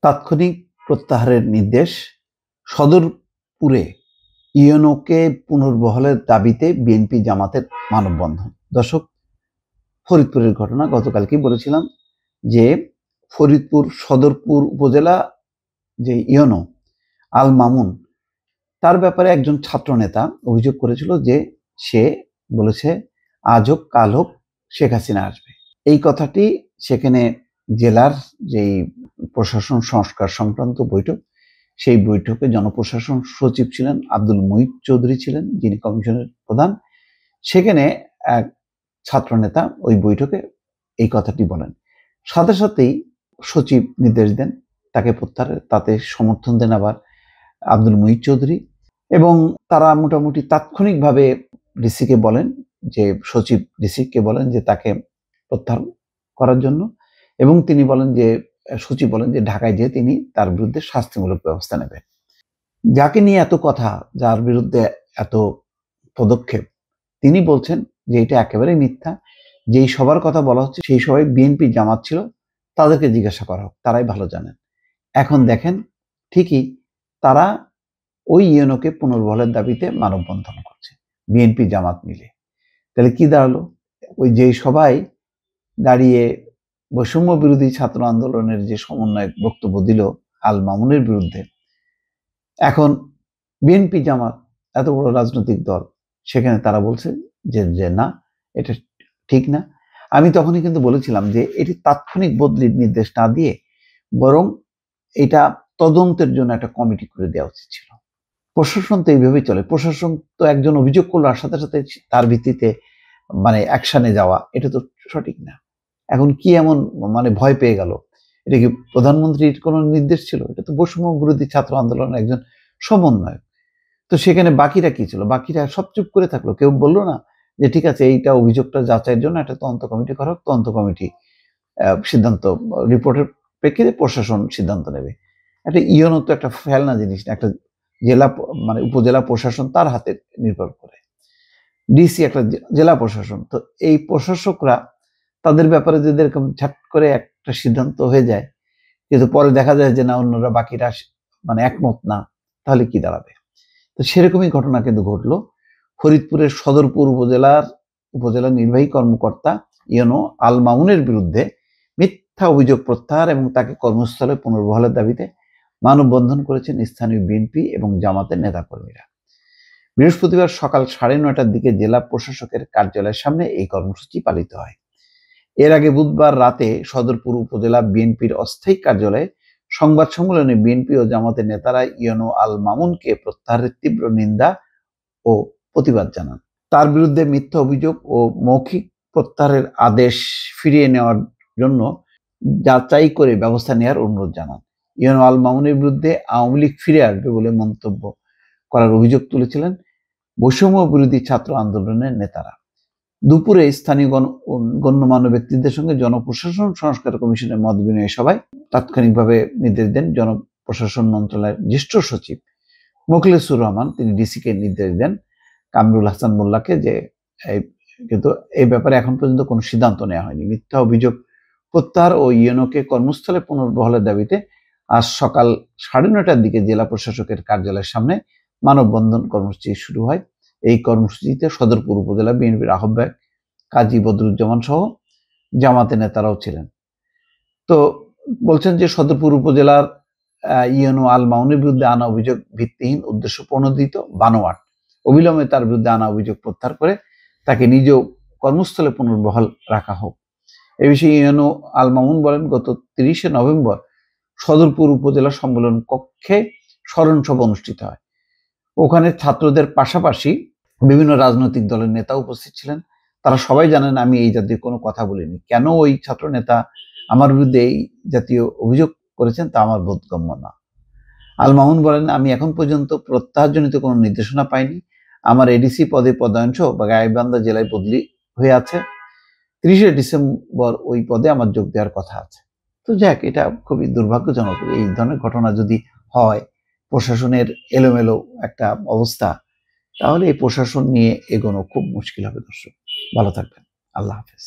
তাৎক্ষণিক প্রত্যাহারের নির্দেশ। সদরপুরে ইউএনওকে পুনর্বহালের দাবিতে বিএনপি জামাতের মানববন্ধন। দর্শক, ফরিদপুরের ঘটনা গতকালকেই বলেছিলাম যে ফরিদপুর সদরপুর উপজেলা যে ইউএনও আল মামুন, তার ব্যাপারে একজন ছাত্র নেতা অভিযোগ করেছিল যে সে বলেছে আজ হোক কাল হোক শেখ হাসিনা আসবে। এই কথাটি সেখানে জেলার যেই প্রশাসন সংস্কার সংক্রান্ত বৈঠক, সেই বৈঠকে জনপ্রশাসন সচিব ছিলেন আব্দুল মুহিত চৌধুরী, ছিলেন যিনি কমিশনের প্রধান। সেখানে এক ছাত্র নেতা ওই বৈঠকে এই কথাটি বলেন। সাথে সাথেই সচিব নির্দেশ দেন তাকে প্রত্যাহারের। তাতে সমর্থন দেন আবার আব্দুল মুহিত চৌধুরী, এবং তারা মোটামুটি তাৎক্ষণিকভাবে ডিসিকে বলেন, যে সচিব ডিসিকে বলেন যে তাকে প্রত্যাহার করার জন্য, এবং তিনি বলেন যে সচিব বলেন যে ঢাকায় যেয়ে তিনি তার বিরুদ্ধে শাস্তিমূলক ব্যবস্থা নেবেন। যাকে নিয়ে এত কথা, যার বিরুদ্ধে এত পদক্ষেপ, তিনি বলছেন যে এটা একেবারে মিথ্যা। যেই সবার কথা বলা হচ্ছে সেই সবাই বিএনপি জামাত ছিল, তাদেরকে জিজ্ঞাসা করা হোক, তারাই ভালো জানেন। এখন দেখেন, ঠিকই তারা ওই ইউএনওকে পুনর্বহালের দাবিতে মানববন্ধন করছে বিএনপি জামাত মিলে। তাহলে কি দাঁড়ালো? ওই যেই সবাই দাঁড়িয়ে বৈষম্য বিরোধী ছাত্র আন্দোলনের যে সমন্বয়ক বক্তব্য দিল আল মামুনের বিরুদ্ধে, এখন বিএনপি জামাত এত বড় রাজনৈতিক দল, সেখানে তারা বলছে যে না, এটা ঠিক না। আমি তখনই কিন্তু বলেছিলাম যে এটি তাৎক্ষণিক বদলির নির্দেশ না দিয়ে বরং এটা তদন্তের জন্য একটা কমিটি করে দেওয়া উচিত ছিল। প্রশাসন তো এইভাবেই চলে। প্রশাসন তো একজন অভিযোগ করলো আর সাথে সাথে তার ভিত্তিতে অ্যাকশনে যাওয়া, এটা তো সঠিক না। এখন কি এমন ভয় পেয়ে গেল? এটা কি প্রধানমন্ত্রীর কোনো নির্দেশ ছিল? এটা তো বৈষম্য বিরোধী ছাত্র আন্দোলনের একজন সমন্বয়ক। তো সেখানে বাকিরা কি ছিল? বাকিরা সব চুপ করে থাকলো। কেউ বললো না যে ঠিক আছে, এইটা অভিযোগটা যাচাইয়ের জন্য একটা তদন্ত কমিটি করা হোক, তদন্ত কমিটি সিদ্ধান্ত রিপোর্টের প্রেক্ষিতে প্রশাসন সিদ্ধান্ত নেবে। একটা ইউএনও তো একটা ফেলনা জিনিস না, একটা জেলা উপজেলা প্রশাসন তার হাতে নির্ভর করে। ডিসি একটা জেলা প্রশাসন। তো এই প্রশাসকরা তাদের ব্যাপারে যদি এরকম ঝাট করে একটা সিদ্ধান্ত হয়ে যায়, কিন্তু পরে দেখা যায় যে না, অন্যরা বাকিরা একমত না, তাহলে কি দাঁড়াবে? তো সেরকমই ঘটনা কিন্তু ঘটলো। ফরিদপুরের সদরপুর উপজেলা নির্বাহী কর্মকর্তা ইউএনও আল মামুনের বিরুদ্ধে মিথ্যা অভিযোগ প্রত্যাহার এবং তাকে কর্মস্থলে পুনর্বহালের দাবিতে মানববন্ধন করেছেন স্থানীয় বিএনপি এবং জামাতের নেতাকর্মীরা। বৃহস্পতিবার সকাল 9:30টার দিকে জেলা প্রশাসকের কার্যালয়ের সামনে এই কর্মসূচি পালিত হয়। এর আগে বুধবার রাতে সদরপুর উপজেলা বিএনপির অস্থায়ী কার্যালয়ে সংবাদ সম্মেলনে বিএনপি ও জামাতের নেতারা ইউএনও আল মামুনকে প্রত্যাহারের তীব্র নিন্দা ও প্রতিবাদ জানান। তার বিরুদ্ধে মিথ্যা অভিযোগ ও মৌখিক প্রত্যাহারের আদেশ ফিরিয়ে নেওয়ার জন্য যাচাই করে ব্যবস্থা নেওয়ার অনুরোধ জানান। ইউএনও আল মামুনের বিরুদ্ধে আওয়ামী লীগ ফিরে আসবে বলে মন্তব্য করার অভিযোগ তুলেছিলেন বৈষম্য বিরোধী ছাত্র আন্দোলনের নেতারা। দুপুরে স্থানীয় গণ্যমান্য ব্যক্তিদের সঙ্গে জনপ্রশাসন সংস্কার কমিশনের মত বিনিময় সভায় তাৎক্ষণিকভাবে নির্দেশ দেন জনপ্রশাসন মন্ত্রণালয়ের জ্যেষ্ঠ সচিব মোখলেসুর রহমান। তিনি ডিসিকে নির্দেশ দেন কামরুল হাসান মোল্লাকে যে কিন্তু এই ব্যাপারে এখন পর্যন্ত কোনো সিদ্ধান্ত নেওয়া হয়নি। মিথ্যা অভিযোগ প্রত্যাহার ও ইউএনওকে কর্মস্থলে পুনর্বহালের দাবিতে আজ সকাল 9:30টার দিকে জেলা প্রশাসকের কার্যালয়ের সামনে মানববন্ধন কর্মসূচি শুরু হয়। এই কর্মসূচিতে সদরপুর উপজেলা বিএনপির আহ্বায়ক কাজী বদরুজ্জামান সহ জামাতের নেতারাও ছিলেন। তো বলছেন যে সদরপুর উপজেলার ইউএনও আল মামুনের বিরুদ্ধে আনা অভিযোগ ভিত্তিহীন, উদ্দেশ্য প্রণোদিত, বানোয়াট। অবিলম্বে তার বিরুদ্ধে আনা অভিযোগ প্রত্যাহার করে তাকে নিজ কর্মস্থলে পুনর্বহাল রাখা হোক। এ বিষয়ে ইউএনও আল মামুন বলেন, গত 30শে নভেম্বর সদরপুর উপজেলা সম্মেলন কক্ষে স্মরণ সভা অনুষ্ঠিত হয়। ওখানে ছাত্রদের পাশাপাশি বিভিন্ন রাজনৈতিক দলের নেতা উপস্থিত ছিলেন। তারা সবাই জানেন আমি এই জাতীয় কোনো কথা বলিনি। কেন ওই ছাত্র নেতা আমার বিরুদ্ধে এই জাতীয় অভিযোগ করেছেন তা আমার বোধগম্য না। আল মামুন বলেন, আমি এখন পর্যন্ত প্রত্যাহারজনিত কোনো নির্দেশনা পাইনি। আমার এডিসি পদে পদায়ন সহ গাইবান্ধা জেলায় বদলি হয়ে আছে। 30শে ডিসেম্বর ওই পদে আমার যোগ দেওয়ার কথা আছে। তো যাক, এটা খুবই দুর্ভাগ্যজনক। এই ধরনের ঘটনা যদি হয়, প্রশাসনের এলোমেলো একটা অবস্থা, তাহলে এই প্রশাসন নিয়ে এগোনো খুব মুশকিল হবে। দর্শক, ভালো থাকবেন। আল্লাহ হাফেজ।